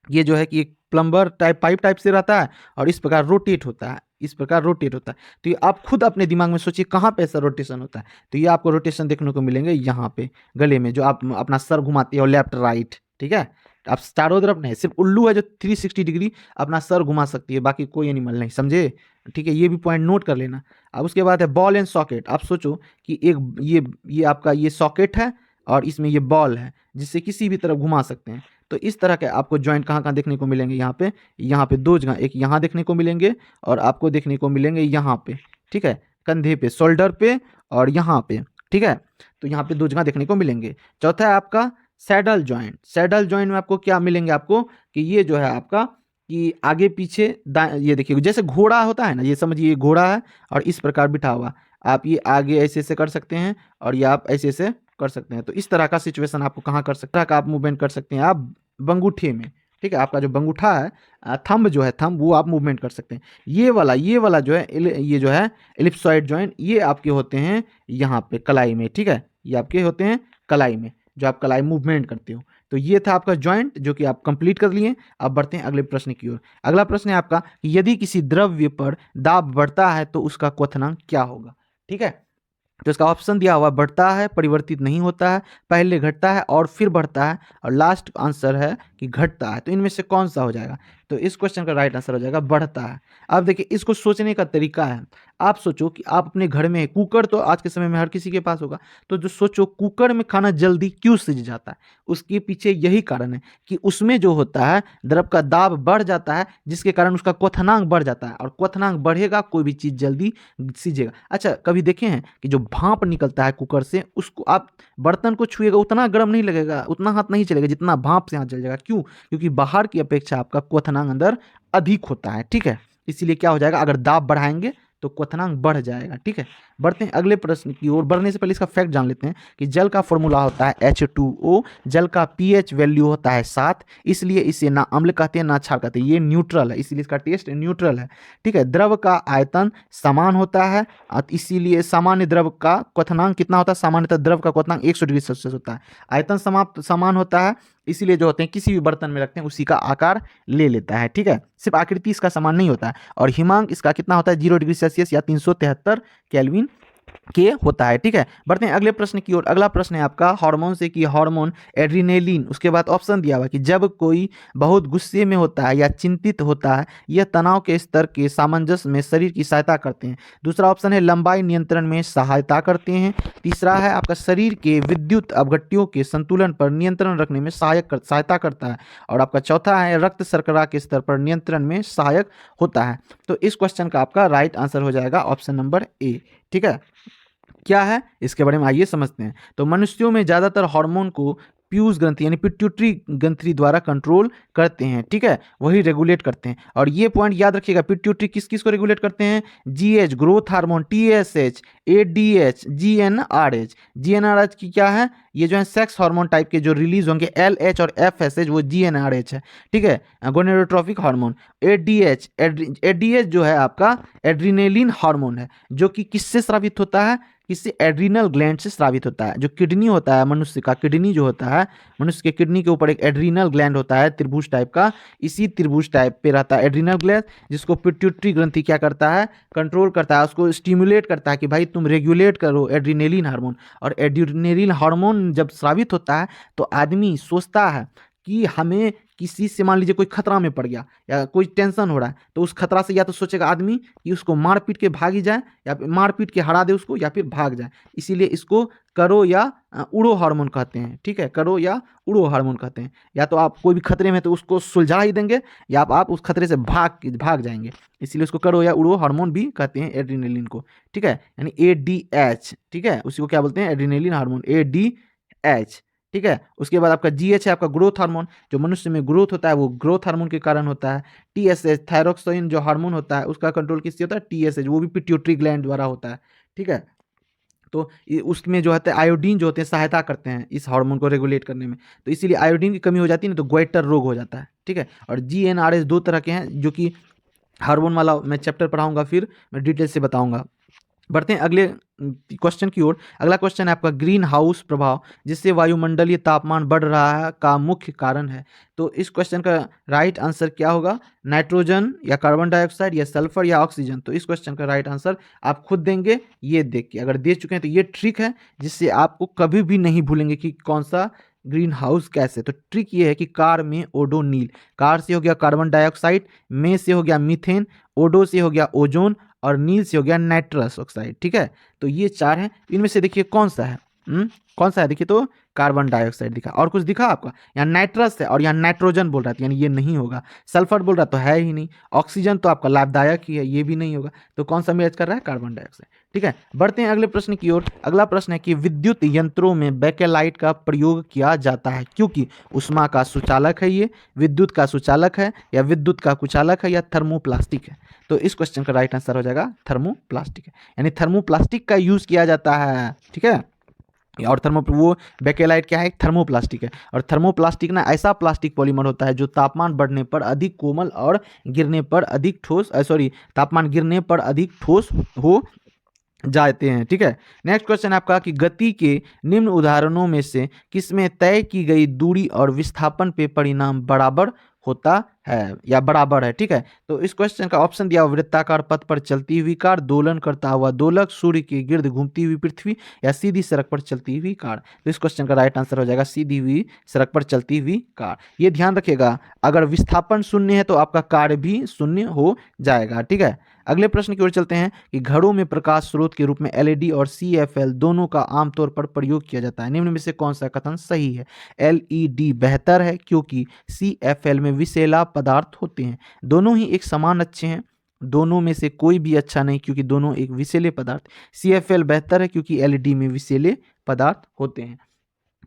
ये जो है कि एक प्लम्बर टाइप पाइप टाइप से रहता है और इस प्रकार रोटेट होता है, इस प्रकार रोटेट होता है। तो ये आप खुद अपने दिमाग में सोचिए कहाँ पे ऐसा रोटेशन होता है। तो ये आपको रोटेशन देखने को मिलेंगे यहाँ पे गले में, जो आप अपना सर घुमाते हो लेफ्ट राइट। ठीक है, आप चारों तरफ नहीं, सिर्फ उल्लू है जो 360 डिग्री अपना सर घुमा सकती है, बाकी कोई एनिमल नहीं, समझे? ठीक है, ये भी पॉइंट नोट कर लेना। अब उसके बाद है बॉल एंड सॉकेट। आप सोचो कि एक ये आपका ये सॉकेट है और इसमें ये बॉल है जिससे किसी भी तरफ घुमा सकते हैं। तो इस तरह के आपको जॉइंट कहाँ कहाँ देखने को मिलेंगे? यहाँ पे दो जगह, एक यहाँ देखने को मिलेंगे और आपको देखने को मिलेंगे यहाँ पे। ठीक है, कंधे पे, शोल्डर पे और यहाँ पे। ठीक है, तो यहाँ पे दो जगह देखने को मिलेंगे। चौथा है आपका सैडल जॉइंट। सैडल जॉइंट में आपको क्या मिलेंगे? आपको कि ये जो है आपका कि आगे पीछे ये देखिए जैसे घोड़ा होता है ना, ये समझिए ये घोड़ा है और इस प्रकार बिठा हुआ, आप ये आगे ऐसे ऐसे कर सकते हैं और ये आप ऐसे ऐसे कर सकते हैं। तो इस तरह का सिचुएशन आपको कहाँ कर सकता है का आप मूवमेंट कर सकते हैं आप बंगूठे में। ठीक है, आपका जो बंगूठा है थंब जो है थंब, वो आप मूवमेंट कर सकते हैं। ये वाला जो है ये जो है एलिप्सॉइड जॉइंट, ये आपके होते हैं यहाँ पे कलाई में। ठीक है, ये आपके होते हैं कलाई में, जो आप कलाई मूवमेंट करते हो। तो ये था आपका जॉइंट जो कि आप कंप्लीट कर लिए। अब बढ़ते हैं अगले प्रश्न की ओर। अगला प्रश्न है आपका कि यदि किसी द्रव्य पर दाब बढ़ता है तो उसका क्वथनांक क्या होगा? ठीक है, तो इसका ऑप्शन दिया हुआ बढ़ता है, परिवर्तित नहीं होता है, पहले घटता है और फिर बढ़ता है, और लास्ट आंसर है कि घटता है। तो इनमें से कौन सा हो जाएगा? तो इस क्वेश्चन का राइट आंसर हो जाएगा बढ़ता है। अब देखिए इसको सोचने का तरीका है। आप सोचो कि आप अपने घर में, कुकर तो आज के समय में हर किसी के पास होगा, तो जो सोचो कुकर में खाना जल्दी क्यों सिज जाता है? उसके पीछे यही कारण है कि उसमें जो होता है द्रव का दाब बढ़ जाता है, जिसके कारण उसका क्वथनांक बढ़ जाता है, और क्वथनांक बढ़ेगा कोई भी चीज़ जल्दी सीजेगा। अच्छा, कभी देखे हैं कि जो भाप निकलता है कुकर से, उसको आप बर्तन को छुएगा उतना गर्म नहीं लगेगा, उतना हाथ नहीं चलेगा जितना भाप से हाथ जल जाएगा। क्यों? क्योंकि बाहर की अपेक्षा आपका क्वथनांक अंदर अधिक होता है। ठीक है, इसीलिए क्या हो जाएगा, अगर दाब बढ़ाएंगे तो क्वथनांक बढ़ जाएगा। ठीक है, बढ़ते हैं अगले प्रश्न की ओर। बढ़ने से पहले इसका फैक्ट जान लेते हैं कि जल का फॉर्मूला होता है H2O, जल का pH वैल्यू होता है 7, इसलिए इसे ना अम्ल कहते हैं ना क्षार कहते हैं, ये न्यूट्रल है, इसीलिए इसका टेस्ट न्यूट्रल है। ठीक है, द्रव का आयतन समान होता है, इसीलिए सामान्य द्रव का क्वथनांक कितना होता है? सामान्यतः द्रव का क्वथनांक 100 डिग्री सेल्सियस होता है। आयतन समान होता है, इसीलिए जो होते हैं किसी भी बर्तन में रखते हैं उसी का आकार ले लेता है। ठीक है, सिर्फ आकृति इसका समान नहीं होता है। और हिमांक इसका कितना होता है? 0 डिग्री सेल्सियस या 373 केल्विन के होता है। ठीक है, बढ़ते हैं अगले प्रश्न की ओर। अगला प्रश्न है आपका हार्मोन से कि हार्मोन एड्रीनेलिन, उसके बाद ऑप्शन दिया हुआ कि जब कोई बहुत गुस्से में होता है या चिंतित होता है, यह तनाव के स्तर के सामंजस्य में शरीर की सहायता करते हैं। दूसरा ऑप्शन है लंबाई नियंत्रण में सहायता करते हैं। तीसरा है आपका शरीर के विद्युत अपघट्यों के संतुलन पर नियंत्रण रखने में सहायता करता है। और आपका चौथा है रक्त शर्करा के स्तर पर नियंत्रण में सहायक होता है। तो इस क्वेश्चन का आपका राइट आंसर हो जाएगा ऑप्शन नंबर ए। ठीक है, क्या है इसके बारे में आइए समझते हैं। तो मनुष्यों में ज़्यादातर हार्मोन को पीयूष ग्रंथि यानी पिट्यूटरी ग्रंथि द्वारा कंट्रोल करते हैं। ठीक है, वही रेगुलेट करते हैं। और ये पॉइंट याद रखिएगा, पिट्यूटरी किस किस को रेगुलेट करते हैं? GH growth hormone, TSH, ADH, GnRH. GnRH की क्या है? ये जो है सेक्स हार्मोन टाइप के जो रिलीज होंगे, एलएच और एफएसएच, वो जीएनआरएच है। ठीक है, गोनेडोट्रोफिक हार्मोन। एडीएच जो है आपका एड्रीनेलिन हार्मोन है, जो कि किससे स्रावित होता है? किससे? एड्रीनल ग्लैंड से स्रावित होता है। जो किडनी होता है मनुष्य का, किडनी जो होता है मनुष्य के किडनी के ऊपर एक एड्रीनल ग्लैंड होता है त्रिभुज टाइप का, इसी त्रिभुज टाइप पे रहता है एड्रीनल ग्लैंड, जिसको पिट्यूटरी ग्रंथि क्या करता है? कंट्रोल करता है, उसको स्टिमुलेट करता है कि भाई तुम रेगुलेट करो एड्रीनेलिन हार्मोन। और एड्रीनेलिन हार्मोन जब स्रावित होता है तो आदमी सोचता है कि हमें किसी से, मान लीजिए कोई खतरा में पड़ गया या कोई टेंशन हो रहा है, तो उस खतरा से या तो सोचेगा आदमी कि उसको मार पीट के भागी जाए, या मार पीट के हरा दे उसको, या फिर भाग जाए। इसीलिए इसको करो या उड़ो हार्मोन कहते हैं। ठीक है, करो या उड़ो हार्मोन कहते हैं। या तो आप कोई भी खतरे में तो उसको सुलझा ही देंगे, या आप उस खतरे से भाग जाएंगे, इसीलिए उसको करो या उड़ो हार्मोन भी कहते हैं एड्रीनेलिन को। ठीक है, यानी एडीएच। ठीक है, उसी को क्या बोलते हैं? Adrenaline hormone, ADH. ठीक है, उसके बाद आपका जीएच है आपका ग्रोथ हार्मोन, जो मनुष्य में ग्रोथ होता है वो ग्रोथ हार्मोन के कारण होता है। टीएसएच थायरोक्सिन जो हार्मोन होता है उसका कंट्रोल किससे होता है? टीएसएच, वो भी पिट्यूटरी ग्लैंड द्वारा होता है। ठीक है, तो उसमें जो होता है आयोडीन जो होते हैं सहायता करते हैं इस हार्मोन को रेगुलेट करने में, तो इसीलिए आयोडीन की कमी हो जाती है ना तो गोइटर रोग हो जाता है। ठीक है, और जीएनआरएच दो तरह के हैं, जो कि हार्मोन वाला मैं चैप्टर पढ़ाऊंगा, फिर मैं डिटेल से बताऊंगा। बढ़ते हैं अगले क्वेश्चन की ओर। अगला क्वेश्चन है आपका ग्रीन हाउस प्रभाव जिससे वायुमंडलीय तापमान बढ़ रहा है का मुख्य कारण है। तो इस क्वेश्चन का राइट आंसर क्या होगा? नाइट्रोजन या कार्बन डाइऑक्साइड या सल्फर या ऑक्सीजन। तो इस क्वेश्चन का राइट आंसर आप खुद देंगे ये देख के। अगर दे चुके हैं तो ये ट्रिक है जिससे आपको कभी भी नहीं भूलेंगे कि कौन सा ग्रीन हाउस गैस है। तो ट्रिक ये है कि कार में ओडोनील, कार से हो गया कार्बन डाइऑक्साइड, में से हो गया मीथेन, ओडो से हो गया ओजोन और नील से हो गया नाइट्रस ऑक्साइड। ठीक है, तो ये चार हैं। इनमें से देखिए कौन सा है? कौन सा है? देखिए तो कार्बन डाइऑक्साइड दिखा। और कुछ दिखा आपका? यहाँ नाइट्रस है और यहाँ नाइट्रोजन बोल रहा था, यानी ये नहीं होगा। सल्फर बोल रहा तो है ही नहीं। ऑक्सीजन तो आपका लाभदायक ही है, ये भी नहीं होगा। तो कौन सा मैच कर रहा है? Carbon dioxide. ठीक है, बढ़ते हैं अगले प्रश्न की ओर। अगला प्रश्न है कि विद्युत यंत्रों में बैकेलाइट का प्रयोग किया जाता है क्योंकि उष्मा का सुचालक है, ये विद्युत का सुचालक है या विद्युत का कुचालक है या थर्मोप्लास्टिक है। तो इस क्वेश्चन का राइट आंसर हो जाएगा थर्मोप्लास्टिक है, यानी थर्मोप्लास्टिक का यूज किया जाता है। ठीक है, और वो बेकेलाइट क्या है? थर्मोप्लास्टिक है। और थर्मोप्लास्टिक ना ऐसा प्लास्टिक पॉलीमर होता है जो तापमान बढ़ने पर अधिक कोमल और गिरने पर अधिक ठोस तापमान गिरने पर अधिक ठोस हो जाते हैं। ठीक है, नेक्स्ट क्वेश्चन आपका कि गति के निम्न उदाहरणों में से किसमें तय की गई दूरी और विस्थापन पे परिणाम बराबर होता है या बराबर है? ठीक है, तो इस क्वेश्चन का ऑप्शन दिया हुआ वृत्ताकार पथ पर चलती हुई कार, दोलन करता हुआ दोलक, सूर्य के गिर्द घूमती हुई पृथ्वी या सीधी सड़क पर चलती हुई कार। तो इस क्वेश्चन का राइट आंसर हो जाएगा सीधी हुई सड़क पर चलती हुई कार। ये ध्यान रखिएगा, अगर विस्थापन शून्य है तो आपका कार्य भी शून्य हो जाएगा। ठीक है, अगले प्रश्न की ओर चलते हैं कि घरों में प्रकाश स्रोत के रूप में एलईडी और सीएफएल दोनों का आमतौर पर प्रयोग किया जाता है। निम्न में से कौन सा कथन सही है? एलईडी बेहतर है क्योंकि सीएफएल में विषैला पदार्थ होते हैं। दोनों ही एक समान अच्छे हैं, दोनों में से कोई भी अच्छा नहीं क्योंकि दोनों एक विषैले पदार्थ। सीएफएल बेहतर है क्योंकि एलईडी में विषैले पदार्थ होते हैं।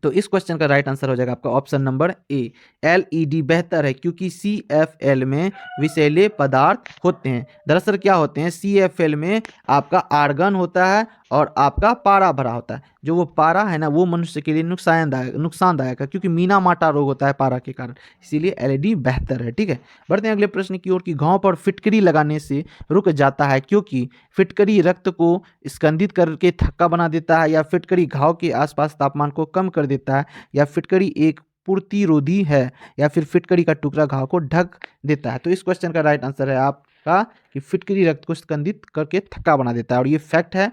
तो इस क्वेश्चन का राइट आंसर हो जाएगा आपका ऑप्शन नंबर ए, एलईडी बेहतर है क्योंकि सीएफएल में विषैले पदार्थ होते हैं। दरअसल क्या होते हैं? सीएफएल में आपका आर्गन होता है और आपका पारा भरा होता है। जो वो पारा है ना, वो मनुष्य के लिए नुकसानदायक है क्योंकि मीना माटा रोग होता है पारा के कारण, इसीलिए एलईडी बेहतर है। ठीक है, बढ़ते हैं अगले प्रश्न की ओर कि घाव पर फिटकरी लगाने से रुक जाता है क्योंकि फिटकरी रक्त को स्कंदित करके थक्का बना देता है या फिटकरी घाव के आसपास तापमान को कम कर देता है या फिटकरी एक प्रतिरोधी है या फिर फिटकरी का टुकड़ा घाव को ढक देता है। तो इस क्वेश्चन का राइट आंसर है आपका कि फिटकरी रक्त को स्कंदित करके थक्का बना देता है। और ये फैक्ट है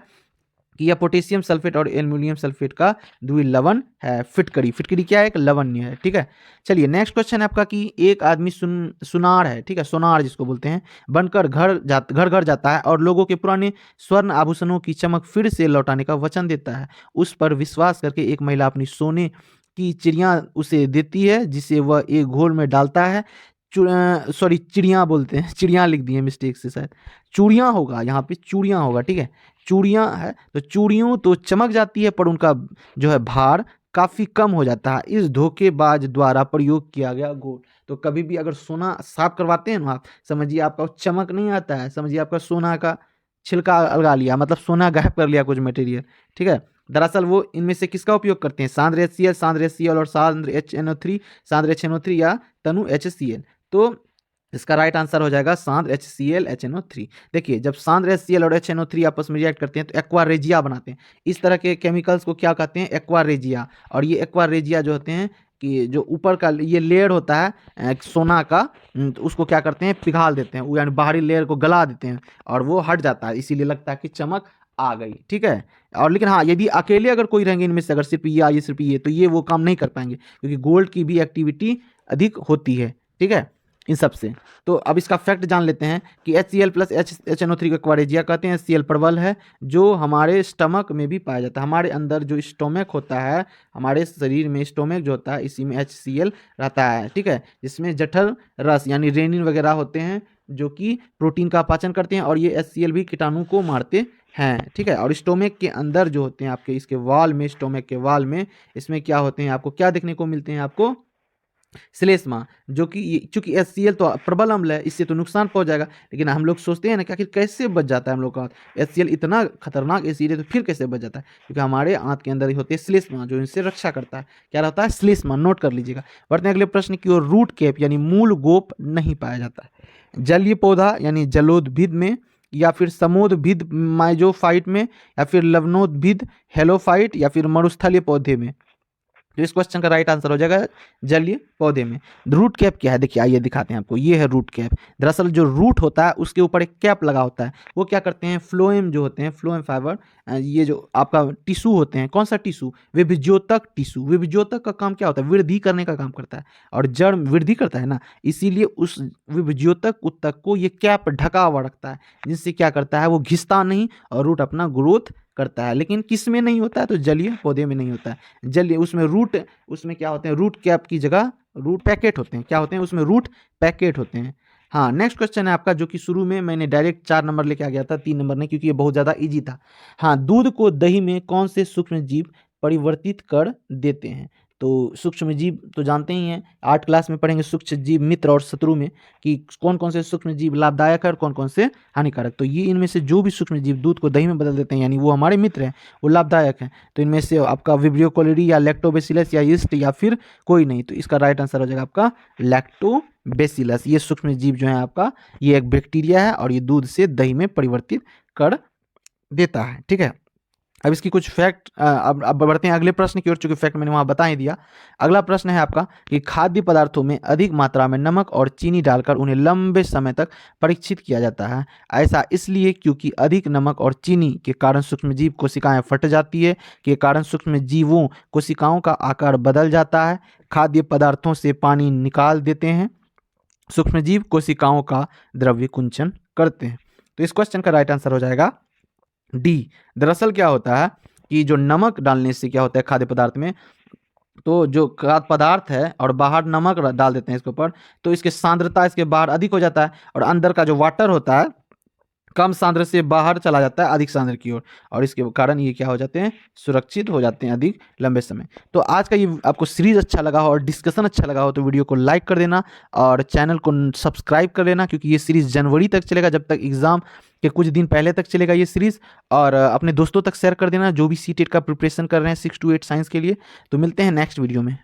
कि यह पोटेशियम सल्फेट और एल्यूमिनियम सल्फेट का द्वितीय लवण है। फिटकरी, फिटकरी क्या है? एक लवण्य है। ठीक है, चलिए नेक्स्ट क्वेश्चन है आपका कि एक आदमी सुनार है, ठीक है, सोनार जिसको बोलते हैं, बनकर घर घर जाता है और लोगों के पुराने स्वर्ण आभूषणों की चमक फिर से लौटाने का वचन देता है। उस पर विश्वास करके एक महिला अपनी सोने की चिड़िया उसे देती है जिसे वह एक घोल में डालता है। चिड़िया बोलते हैं, चिड़िया लिख दिए मिस्टेक से, शायद चूड़ियाँ होगा, यहाँ पे चूड़ियाँ होगा। ठीक है, चूड़ियाँ है तो चूड़ियों तो चमक जाती है पर उनका जो है भार काफ़ी कम हो जाता है। इस धोखेबाज द्वारा प्रयोग किया गया घोल। तो कभी भी अगर सोना साफ करवाते हैं ना आप, समझिए आपका चमक नहीं आता है, समझिए आपका सोना का छिलका अलगा लिया, मतलब सोना गायब कर लिया कुछ मटेरियल। ठीक है, दरअसल वो इनमें से किसका उपयोग करते हैं? सांद्र HCl, सांद्र HCl और सांद्र HNO3, सांद्र HNO3 या तनु HCl। तो इसका राइट आंसर हो जाएगा सांद्र HCl HNO3। देखिए जब सांद्र HCl और HNO3 आपस में रिएक्ट करते हैं तो एक्वा रेजिया बनाते हैं। इस तरह के केमिकल्स को क्या कहते हैं? Aqua regia. और ये एक्वा रेजिया जो होते हैं कि जो ऊपर का ये लेयर होता है सोना का, तो उसको क्या करते हैं? पिघाल देते हैं, यानी बाहरी लेयर को गला देते हैं और वो हट जाता है, इसीलिए लगता है कि चमक आ गई। ठीक है, और लेकिन हाँ, यदि अकेले अगर कोई रहेंगे इनमें से, अगर सिर्फ ये सिर्फ ये, तो ये वो काम नहीं कर पाएंगे क्योंकि गोल्ड की भी एक्टिविटी अधिक होती है। ठीक है, इन सब से। तो अब इसका फैक्ट जान लेते हैं कि HCl प्लस HNO3 को एक्वारेजिया कहते हैं। HCl प्रबल है जो हमारे स्टमक में भी पाया जाता है। हमारे अंदर जो स्टोमक होता है, हमारे शरीर में स्टोमक जो होता है, इसी में HCl रहता है। ठीक है, जिसमें जठर रस यानी रेनिन वगैरह होते हैं जो कि प्रोटीन का पाचन करते हैं और ये HCl भी कीटाणु को मारते हैं। ठीक है, और स्टोमक के अंदर जो होते हैं आपके इसके वाल में, स्टोमक के वाल में, इसमें क्या होते हैं? आपको क्या देखने को मिलते हैं? आपको श्लेष्मा, जो कि चूंकि HCl तो प्रबल अम्ल है, इससे तो नुकसान पहुंच जाएगा, लेकिन हम लोग सोचते हैं ना कि आखिर कैसे बच जाता है हम लोग का HCl इतना खतरनाक एसिड है तो फिर कैसे बच जाता है? क्योंकि हमारे आंत के अंदर ही होते हैं श्लेष्मा जो इनसे रक्षा करता है। क्या रहता है? श्लेष्मा, नोट कर लीजिएगा। बढ़ते हैं अगले प्रश्न की ओर। रूट कैप यानी मूल गोप नहीं पाया जाता है। जलीय पौधा यानी जलोद्भिद में या फिर समोद्भिद माइजोफाइट में, या फिर लवणोद्भिद हेलोफाइट, या फिर मरुस्थलीय पौधे में। तो इस क्वेश्चन का राइट आंसर हो जाएगा जलीय पौधे में। रूट कैप क्या है, देखिए आइए दिखाते हैं आपको। ये है रूट कैप। दरअसल जो रूट होता है उसके ऊपर एक कैप लगा होता है। वो क्या करते हैं, फ्लोएम जो होते हैं, फ्लोएम फाइबर, ये जो आपका टिश्यू होते हैं, कौन सा टिश्यू, विभज्योतक टिश्यू। विभज्योतक का काम क्या होता है, वृद्धि करने का काम करता है, और जड़ वृद्धि करता है ना, इसीलिए उस विभज्योतक उत्तक को ये कैप ढका हुआ रखता है, जिससे क्या करता है, वो घिसता नहीं और रूट अपना ग्रोथ करता है। लेकिन किस में नहीं होता है, तो जलीय पौधे में नहीं होता है। जलीय उसमें रूट, उसमें क्या होते हैं, रूट कैप की जगह रूट पैकेट होते हैं। क्या होते हैं उसमें, रूट पैकेट होते हैं। हाँ, नेक्स्ट क्वेश्चन है आपका, जो कि शुरू में मैंने डायरेक्ट 4 नंबर लेके आ गया था, 3 नंबर नहीं, क्योंकि ये बहुत ज़्यादा इजी था। हाँ, दूध को दही में कौन से सूक्ष्म जीव परिवर्तित कर देते हैं। तो सूक्ष्म जीव तो जानते ही हैं, 8 क्लास में पढ़ेंगे सूक्ष्म जीव मित्र और शत्रु में, कि कौन कौन से सूक्ष्म जीव लाभदायक है और कौन कौन से हानिकारक। तो ये इनमें से जो भी सूक्ष्म जीव दूध को दही में बदल देते हैं, यानी वो हमारे मित्र हैं, वो लाभदायक हैं। तो इनमें से आपका विब्रियो कोलिडी या लैक्टोबैसिलस या यीस्ट या फिर कोई नहीं। तो इसका राइट आंसर हो जाएगा आपका लैक्टोबैसिलस। ये सूक्ष्म जीव जो है आपका, ये एक बैक्टीरिया है और ये दूध से दही में परिवर्तित कर देता है। ठीक है, अब इसकी कुछ फैक्ट, अब बढ़ते हैं अगले प्रश्न की ओर, चूंकि फैक्ट मैंने वहाँ बता ही दिया। अगला प्रश्न है आपका कि खाद्य पदार्थों में अधिक मात्रा में नमक और चीनी डालकर उन्हें लंबे समय तक परीक्षित किया जाता है। ऐसा इसलिए क्योंकि अधिक नमक और चीनी के कारण सूक्ष्मजीव कोशिकाएं फट जाती है, के कारण सूक्ष्मजीवों कोशिकाओं का आकार बदल जाता है। खाद्य पदार्थों से पानी निकाल देते हैं, सूक्ष्मजीव कोशिकाओं का द्रव्य कुंचन करते हैं। तो इस क्वेश्चन का राइट आंसर हो जाएगा डी। दरअसल क्या होता है कि जो नमक डालने से क्या होता है खाद्य पदार्थ में, तो जो खाद्य पदार्थ है और बाहर नमक डाल देते हैं इसके ऊपर, तो इसके सांद्रता इसके बाहर अधिक हो जाता है, और अंदर का जो वाटर होता है कम सांद्र से बाहर चला जाता है अधिक सांद्र की ओर, और इसके कारण ये क्या हो जाते हैं, सुरक्षित हो जाते हैं अधिक लंबे समय। तो आज का ये आपको सीरीज अच्छा लगा हो और डिस्कशन अच्छा लगा हो तो वीडियो को लाइक कर देना और चैनल को सब्सक्राइब कर लेना, क्योंकि ये सीरीज जनवरी तक चलेगा, जब तक एग्जाम के कुछ दिन पहले तक चलेगा ये सीरीज। और अपने दोस्तों तक शेयर कर देना जो भी सीटेट का प्रिपरेशन कर रहे हैं 6 to 8 साइंस के लिए। तो मिलते हैं नेक्स्ट वीडियो में।